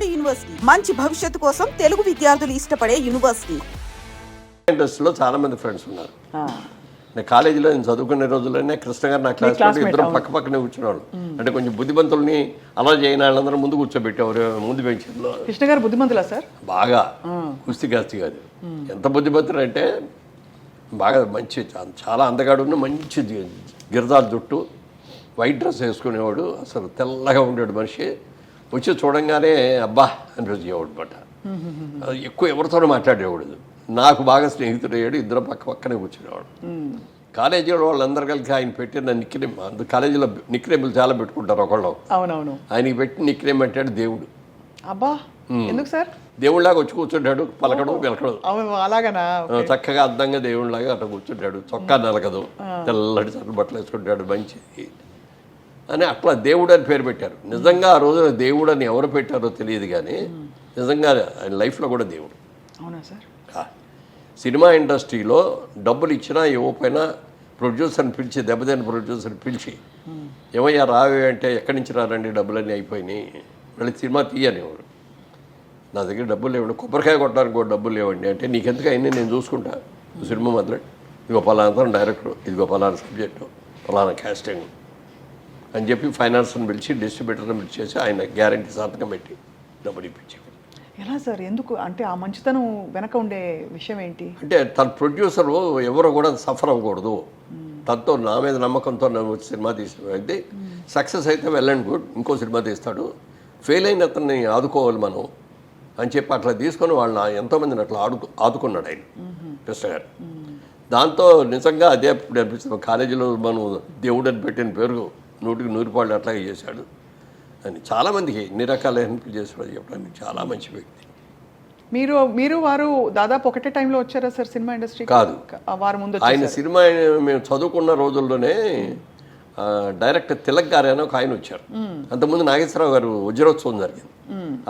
నాడు యూనివర్సిటీ మంచి భవిష్యత్తు కోసం తెలుగు విద్యార్థులు ఇష్టపడే యూనివర్సిటీ. ఇండస్ట్రీలో చాలా మంది ఫ్రెండ్స్ ఉన్నారు. నేను కాలేజీలో నేను చదువుకునే రోజుల్లోనే కృష్ణ గారు నా క్లాస్ ఇద్దరు పక్క పక్కనే కూర్చునేవాళ్ళు. అంటే కొంచెం బుద్ధిమంతుల్ని అలా చేయని వాళ్ళందరూ ముందు కూర్చోబెట్టేవారు ముందు బెంచ్లో. కృష్ణ గారు బుద్ధిమంతులా సార్? బాగా కుస్తీ కాస్తి కాదు. ఎంత బుద్ధిమంతులు అంటే బాగా మంచి చాలా అందగాడు, మంచి గిరదాల జుట్టు, వైట్ డ్రెస్ వేసుకునేవాడు. అసలు తెల్లగా ఉండేవాడు మనిషి. వచ్చి చూడంగానే అబ్బా అనిపించేవాడు అనమాట. ఎక్కువ ఎవరితోనూ మాట్లాడేవాడు. నాకు బాగా స్నేహితుడు అయ్యాడు. ఇద్దరు పక్క పక్కనే కూర్చునేవాడు. కాలేజీలో వాళ్ళందరూ కలిసి ఆయన పెట్టిన నిక్నేమ్, కాలేజీలో నిక్నేమ్లు చాలా పెట్టుకుంటారు ఒకళ్ళు. అవునవును. ఆయనకి పెట్టిన నిక్నేమ్ అంటాడు దేవుడు. అబ్బా, ఎందుకు సార్? దేవుళ్ళలాగా వచ్చి కూర్చుంటాడు, పలకడం వెలకడం. అలాగనా? చక్కగా అద్దంగా దేవుళ్ళలాగా అట్లా కూర్చుంటాడు. చొక్కా నలగదు, తెల్లటి చట్ట బట్టలు వేసుకుంటాడు, మంచి అని అట్లా దేవుడు అని పేరు పెట్టారు. నిజంగా ఆ రోజున దేవుడు అని ఎవరు పెట్టారో తెలియదు, కానీ నిజంగా ఆయన లైఫ్లో కూడా దేవుడు. అవునా సార్? సినిమా ఇండస్ట్రీలో డబ్బులు ఇచ్చినా ఇవ్వకపోయినా ప్రొడ్యూసర్ని పిలిచి, దెబ్బతిన్న ప్రొడ్యూసర్ని పిలిచి, ఏమయ్యా రావే అంటే ఎక్కడి నుంచి రారండి, డబ్బులన్నీ అయిపోయినాయి, మళ్ళీ సినిమా తీయనివ్వరు. నా దగ్గర డబ్బులు లేవండి, కొబ్బరికాయ కొట్టడానికి కూడా డబ్బులు లేవండి అంటే, నీకెందుకు అయినా నేను చూసుకుంటా, సినిమా మొదలెట్టు, ఇదిగో పలానా డైరెక్టర్, ఇదిగో పలానా సబ్జెక్టు, పలానా క్యాస్టింగ్ అని చెప్పి ఫైనాన్స్ని పిలిచి, డిస్ట్రిబ్యూటర్ని పిలిచేసి ఆయన గ్యారంటీ సంతకం పెట్టి డబ్బులు ఇప్పించేవాడు. ఎలా సార్? ఎందుకు అంటే ఆ మంచితనం వెనక ఉండే విషయం ఏంటి? అంటే తన ప్రొడ్యూసరు ఎవరు కూడా సఫర్ అవ్వకూడదు, తనతో నా మీద నమ్మకంతో వచ్చి సినిమా తీసిన వ్యక్తి సక్సెస్ అయితే వెల్ అండ్ గుడ్, ఇంకో సినిమా తీస్తాడు, ఫెయిల్ అయిన అతన్ని ఆదుకోవాలి మనం అని చెప్పి అట్లా తీసుకొని వాళ్ళని ఎంతోమందిని అట్లా ఆదుకున్నాడు ఆయన కృష్ణ గారు. దాంతో నిజంగా అదే అనిపిస్తుంది, కాలేజీలో మనం దేవుడు అని పెట్టిన పేరు 100కి 100 రూపాయలు అట్లాగే చేశాడు అని చాలామందికి ఎన్ని రకాల హెల్ప్ చేశాడు చెప్పడానికి. చాలా మంచి వ్యక్తి. మీరు వారు దాదాపు ఒకటే టైంలో వచ్చారా సార్ సినిమా ఇండస్ట్రీ? కాదు, వారు ముందు. ఆయన సినిమా మేము చదువుకున్న రోజుల్లోనే డైరెక్టర్ తిలక్ గారు అని ఒక ఆయన వచ్చారు. అంతకుముందు నాగేశ్వరరావు గారు వజ్రోత్సవం జరిగింది,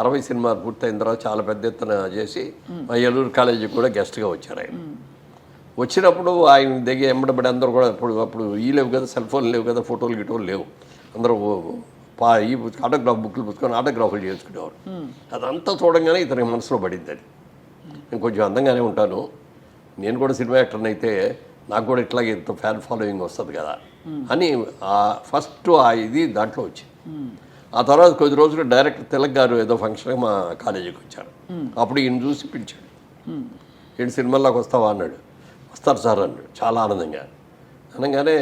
60 సినిమాలు పూర్తయిన తర్వాత చాలా పెద్ద ఎత్తున చేసి మా ఏలూరు కాలేజీకి కూడా గెస్ట్గా వచ్చారు. ఆయన వచ్చినప్పుడు ఆయన దగ్గర ఎంబడబడి అందరూ కూడా అప్పుడు ఈ లేవు కదా, సెల్ ఫోన్ లేవు కదా, ఫోటోలు గిటోలు లేవు, అందరూ ఈ ఆటోగ్రాఫ్ బుక్లు పుచ్చుకొని ఆటోగ్రాఫ్లు చేసుకునేవారు. అదంతా చూడంగానే ఇతని మనసులో పడింది. అది నేను కొంచెం అందంగానే ఉంటాను, నేను కూడా సినిమా యాక్టర్ని అయితే నాకు కూడా ఇట్లాగే ఇంత ఫ్యాన్ ఫాలోయింగ్ వస్తుంది కదా అని ఫస్ట్ ఇది దాంట్లో వచ్చింది. ఆ తర్వాత కొద్ది రోజులు డైరెక్టర్ తిలక్ గారు ఏదో ఫంక్షన్గా మా కాలేజీకి వచ్చారు. అప్పుడు ఈయన చూసి పిలిచాడు, ఈయన సినిమాల్లోకి వస్తావా అన్నాడు. వస్తారు సార్ అన్నాడు చాలా ఆనందంగా. అనగానే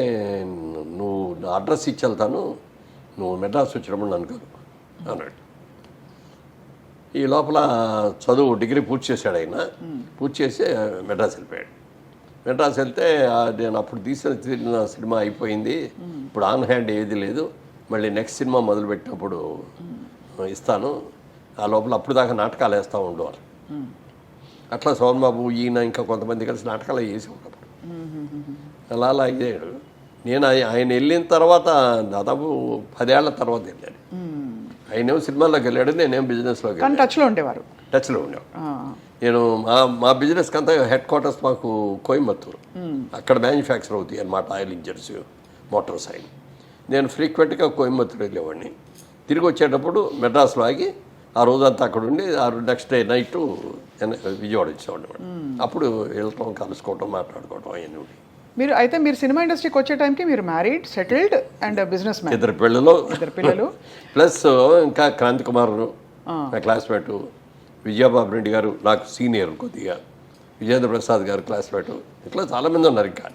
నువ్వు నా అడ్రస్ ఇచ్చి వెళ్తాను, నువ్వు మెడ్రాస్ వచ్చినప్పుడు అనుకోరు అన్నాడు. ఈ లోపల చదువు డిగ్రీ పూర్తి చేశాడు ఆయన. పూర్తి చేసి మెడ్రాస్ వెళ్ళిపోయాడు. మెడ్రాస్ వెళ్తే నేను అప్పుడు తీసిన సినిమా అయిపోయింది, ఇప్పుడు ఆన్ హ్యాండ్ ఏది లేదు, మళ్ళీ నెక్స్ట్ సినిమా మొదలుపెట్టినప్పుడు ఇస్తాను, ఆ లోపల అప్పుడు దాకా నాటకాలు వేస్తూ ఉండేవారు. అట్లా సోమన్ బాబు ఈయన ఇంకా కొంతమంది కలిసి నాటకాలు వేసేవాడు. అలా అలా అయ్యాడు. నేను ఆయన వెళ్ళిన తర్వాత దాదాపు 10 ఏళ్ల తర్వాత వెళ్ళాడు. ఆయనేమో సినిమాల్లోకి వెళ్ళాడు, నేనేం బిజినెస్లోకి వెళ్ళాను. టచ్లో ఉండేవారు. నేను మా బిజినెస్కి అంతా హెడ్ క్వార్టర్స్ మాకు కోయంబత్తూరు, అక్కడ మ్యానుఫ్యాక్చర్ అవుతాయి అన్నమాట ఆయిల్ ఇంజన్స్, మోటార్స్ ఆయిల్. నేను ఫ్రీక్వెంట్గా కోయంబత్తూరు వెళ్ళేవాడిని. తిరిగి వచ్చేటప్పుడు మెడ్రాస్లో ఆగి ఆ రోజంతా అక్కడ ఉండి నెక్స్ట్ డే నైట్ విజయవాడ వచ్చేవాడు. అప్పుడు వెళ్ళటం, కలుసుకోవటం, మాట్లాడుకోవటం అవన్నీ. మీరు సినిమా ఇండస్ట్రీకి వచ్చే టైంకి మీరు married, settled and business man. 2 పిల్లలు ప్లస్ ఇంకా క్రాంతి కుమార్ నా క్లాస్మేటు, విజయబాబు రెడ్డి గారు నాకు సీనియర్ కొద్దిగా, విజేంద్ర ప్రసాద్ గారు క్లాస్మేటు, ఇట్లా చాలామంది ఉన్నారు. ఇంకా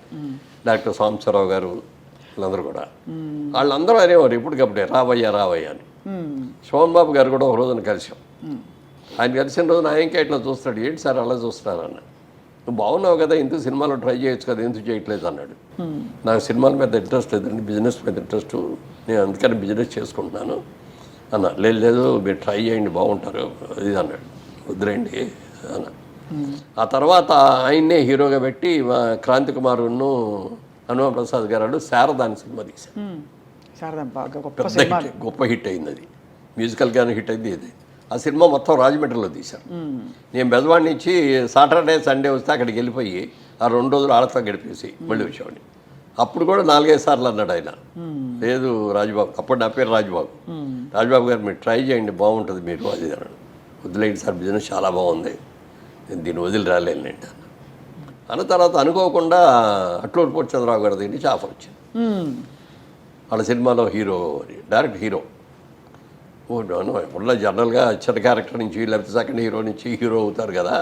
డాక్టర్ సాంబశివరావు గారు, వీళ్ళందరూ కూడా. వాళ్ళందరూ అనేవారు ఇప్పటికప్పుడే రావయ్యా అని. సోమన్ బాబు గారు కూడా ఒక రోజున కలిసాం. ఆయన కలిసిన రోజున ఆయనకే ఇట్లా చూస్తాడు, ఏంటి సార్ అలా చూస్తున్నారు అన్న, నువ్వు బాగున్నావు కదా, ఎందుకు సినిమాలో ట్రై చేయొచ్చు కదా, ఎందుకు చేయట్లేదు అన్నాడు. నాకు సినిమాల మీద ఇంట్రెస్ట్ లేదండి, బిజినెస్ మీద ఇంట్రెస్ట్, నేను అందుకని బిజినెస్ చేసుకుంటున్నాను అన్న. లేదు మీరు ట్రై చేయండి బాగుంటారు ఇది అన్నాడు. వద్దులేండి అన్న. ఆ తర్వాత ఆయన్నే హీరోగా పెట్టి క్రాంతి కుమారును హనుమ ప్రసాద్ గారు శారదాని సినిమా తీశారు. గొప్ప హిట్ అయింది. అది మ్యూజికల్గానే హిట్ అయింది. ఇది ఆ సినిమా మొత్తం రాజమండ్రిలో తీశారు. నేను బెజవాడి నుంచి సాటర్డే సండే వస్తే అక్కడికి వెళ్ళిపోయి ఆ 2 రోజులు ఆడతా గడిపేసి మళ్ళీ వచ్చేవాడిని. అప్పుడు కూడా 4-5 సార్లు అన్నాడు ఆయన, లేదు రాజుబాబు, అప్పుడు నా పేరు రాజుబాబు గారు, మీరు ట్రై చేయండి బాగుంటుంది మీరు అది అన్నాడు. వదిలేండి సార్ బిజినెస్ చాలా బాగుంది, నేను దీన్ని వదిలి రాలేనండి అన్న తర్వాత అనుకోకుండా అట్లూరి పూర్ణచంద్రరావు గారి దగ్గర నుంచి ఆఫర్ వచ్చింది. వాళ్ళ సినిమాలో హీరో డైరెక్ట్ హీరో ఉన్న జనరల్గా చిన్న క్యారెక్టర్ నుంచి లేకపోతే సెకండ్ హీరో నుంచి హీరో అవుతారు కదా,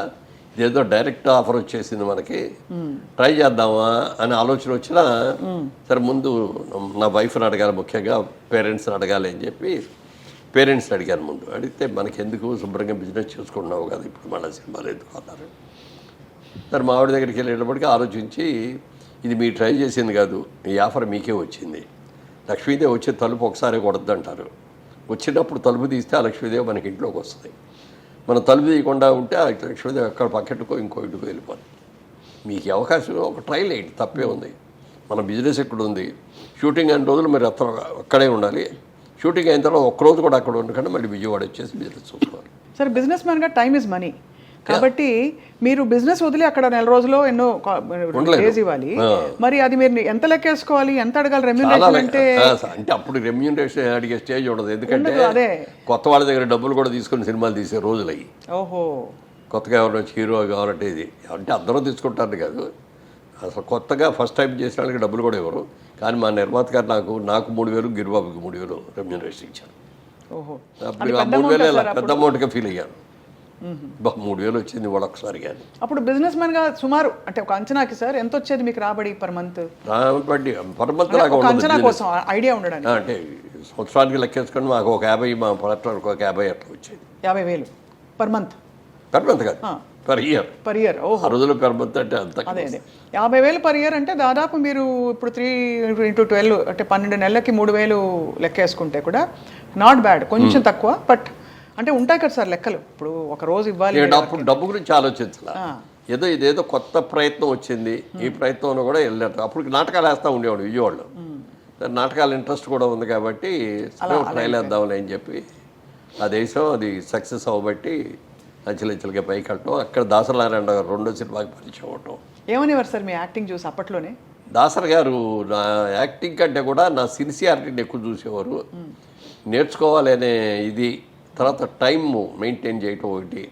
ఇదేదో డైరెక్ట్ ఆఫర్ వచ్చేసింది మనకి, ట్రై చేద్దామా అని ఆలోచన వచ్చినా సరే ముందు నా వైఫ్ని అడగాలి, ముఖ్యంగా పేరెంట్స్ని అడగాలి అని చెప్పి పేరెంట్స్ని అడిగాను. ముందు అడిగితే మనకి ఎందుకు శుభ్రంగా బిజినెస్ చేసుకుంటున్నావు కదా, ఇప్పుడు మళ్ళీ సినిమాలు ఎందుకు అన్నారు. సరే మా ఆవిడ దగ్గరికి వెళ్ళేటప్పటికీ ఆలోచించి ఇది మీరు ట్రై చేసింది కాదు, ఈ ఆఫర్ మీకే వచ్చింది, లక్ష్మీదేవి వచ్చే తలుపు ఒకసారి కొడద్దు అంటారు, వచ్చినప్పుడు తలుపు తీస్తే ఆ లక్ష్మీదేవి మనకి ఇంట్లోకి వస్తుంది, మనం తలుపు తీయకుండా ఉంటే ఆ లక్ష్మీదేవి ఎక్కడ పక్కెట్టుకో ఇంకో ఇంటికి వెళ్ళిపోతుంది, మీకు అవకాశం ఒక ట్రైల్ వేయండి, తప్పే ఉంది, మన బిజినెస్ ఎక్కడ ఉంది, షూటింగ్ అయిన రోజులు మీరు అక్కడే ఉండాలి, షూటింగ్ అయిన తర్వాత ఒక్కరోజు కూడా అక్కడ ఉండకుండా మళ్ళీ విజయవాడ వచ్చేసి బిజినెస్ చూసుకోవాలి. సరే బిజినెస్ మ్యాన్గా టైమ్ ఇస్ మనీ కాబట్టి మీరు బిజినెస్ వదిలి అక్కడ నెల రోజుల్లో ఎన్నో డేస్ ఇవ్వాలి, మరి అది మీరు ఎంత లెక్కేసుకోవాలి, ఎంత అడగాలి రెమ్యూనరేషన్ అంటే అప్పుడు రెమ్యూనరేషన్ అడిగే స్టేజ్ ఉండదు, ఎందుకంటే కొత్త వాళ్ళ దగ్గర డబ్బులు కూడా తీసుకుని సినిమాలు తీసే రోజులు అయ్యి. ఓహో, కొత్తగా ఎవరైనా వచ్చి హీరో కావాలంటే ఇది అంటే అందరూ తీసుకుంటారు కాదు, అసలు కొత్తగా ఫస్ట్ టైం చేసిన వాళ్ళకి డబ్బులు కూడా ఇవ్వరు. కానీ మా నిర్మాత గారు నాకు 3,000, గిరిబాబుకి 3,000 రెమ్యూనరేషన్ ఇచ్చారు. ఓహో, అప్పుడు ఆ 3,000 ఇలా పెద్ద అమౌంట్గా ఫీల్ అయ్యాను, 3,000 వచ్చింది వాళ్ళు ఒకసారి. కానీ అప్పుడు బిజినెస్ మ్యాన్గా సుమారు అంటే ఒక అంచనాకి సార్ ఎంత వచ్చేది మీకు రాబడి పర్ మంత్? పర్ మంత్ అంచనా కోసం ఐడియా ఉండడానికి అంటే సంవత్సరానికి లెక్కేసుకొని మాకు ఒక 50, మా పార్ట్నర్కి ఒక 50 అట్లా వచ్చేది. 50,000 పర్ మంత్? పర్ మంత్ కాదు, పర్ ఇయర్. Per year. ఓహో, ఆ రోజుల్లో పర్ మంత్ అంటే అంత. అదే 50,000 పర్ ఇయర్ అంటే దాదాపు మీరు ఇప్పుడు 3x12 అంటే 12 నెలలకి 3,000 లెక్కేసుకుంటే కూడా నాట్ బ్యాడ్, కొంచెం తక్కువ. బట్ అంటే ఉంటాయి కదా సార్ లెక్కలు, ఇప్పుడు ఒక రోజు ఇవ్వాలి. అప్పుడు డబ్బు గురించి ఆలోచించాల, ఇదేదో కొత్త ప్రయత్నం వచ్చింది, ఈ ప్రయత్నంలో కూడా వెళ్ళారు. అప్పుడు నాటకాలు వేస్తూ ఉండేవాడు విజయవాడలో, నాటకాల ఇంట్రెస్ట్ కూడా ఉంది కాబట్టి ట్రైల్ వేద్దాంలే అని చెప్పి ఆ దేశం అది సక్సెస్ అవ్వబట్టి అంచెలంచెలుగా పైకి వెళ్ళటం. అక్కడ దాసనారాయణ గారు 2వ సినిమాకి పరిచయం అవటం. ఏమనేవారు సార్ మీ యాక్టింగ్ చూసి అప్పట్లోనే? దాసర్ గారు నా యాక్టింగ్ కంటే కూడా నా సిన్సియారిటీని ఎక్కువ చూసేవారు, నేర్చుకోవాలి అనే ఇది, తర్వాత టైం మెయింటైన్ చేయటం ఒకటి,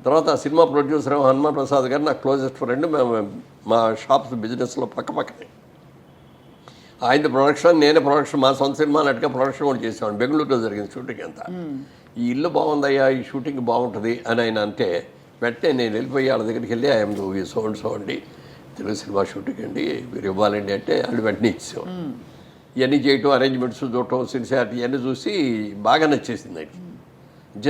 తర్వాత సినిమా ప్రొడ్యూసర్ హనుమాన్ ప్రసాద్ గారు నాకు క్లోజెస్ట్ ఫ్రెండ్, మేము మా షాప్స్ బిజినెస్లో పక్కపక్కనే, ఆయన ప్రొడక్షన్ నేనే ప్రొడక్షన్, మా సొంత సినిమా నటుగా ప్రొడక్షన్ కూడా చేసేవాడిని. బెంగళూరులో జరిగింది షూటింగ్ అంతా. ఈ ఇల్లు బాగుందయ్యా, ఈ షూటింగ్ బాగుంటుంది అని ఆయన అంటే వెంటనే నేను వెళ్ళిపోయి వాళ్ళ దగ్గరికి వెళ్ళి ఐఎమ్ మూవీ సో అండి, తెలుగు సినిమా షూటింగ్ అండి, మీరు ఇవ్వాలండి అంటే వాళ్ళు వెంటనే ఇచ్చేవాడు. ఇవన్నీ చేయటం, అరేంజ్మెంట్స్ చూడటం, సిన్సియారిటీ ఇవన్నీ చూసి బాగా నచ్చేసింది ఆయనకి.